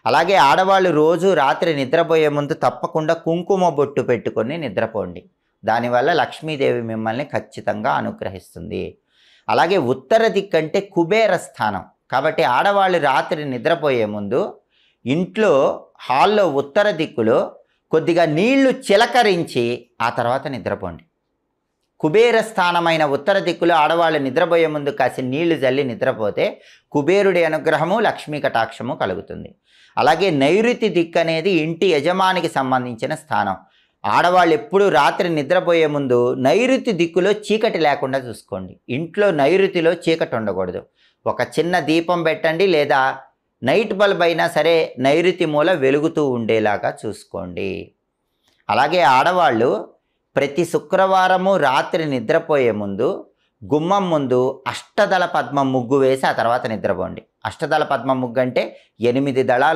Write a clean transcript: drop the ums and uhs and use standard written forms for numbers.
అలాగే ఆడవాళ్ళు రోజు రాత్రి నిద్రపోయే ముందు తప్పకుండా కుంకుమ బొట్టు పెట్టుకొని నిద్రపోండి. దానివల్ల లక్ష్మీదేవి మిమ్మల్ని ఖచ్చితంగా అనుగ్రహిస్తుంది. అలాగే ఉత్తర దిక్కంటే కుబేర స్థానం. కాబట్టి ఆడవాళ్ళు రాత్రి నిద్రపోయే ముందు ఇంట్లో హాల్లో ఉత్తర దిక్కులో కొద్దిగా నీళ్లు చిలకరించి ఆ తర్వాత నిద్రపోండి. కుబేర స్థానమైన ఉత్తర దిక్కులో ఆడవాళ్ళు నిద్రపోయే ముందు కాసి నీళ్లు జల్లి నిద్రపోతే కుబేరుడి అనుగ్రహము, లక్ష్మీ కటాక్షము కలుగుతుంది. అలాగే నైరుతి దిక్కు అనేది ఇంటి యజమానికి సంబంధించిన స్థానం. ఆడవాళ్ళు ఎప్పుడూ రాత్రి నిద్రపోయే ముందు నైరుతి దిక్కులో చీకటి లేకుండా చూసుకోండి. ఇంట్లో నైరుతిలో చీకటి ఉండకూడదు. ఒక చిన్న దీపం పెట్టండి, లేదా నైట్ బల్బ్ అయినా సరే నైరుతి మూల వెలుగుతూ ఉండేలాగా చూసుకోండి. అలాగే ఆడవాళ్ళు ప్రతి శుక్రవారము రాత్రి నిద్రపోయే ముందు గుమ్మం ముందు అష్టదళ పద్మ ముగ్గు వేసి ఆ తర్వాత నిద్రపోండి. అష్టదళ పద్మ ముగ్గు అంటే 8 దళాలు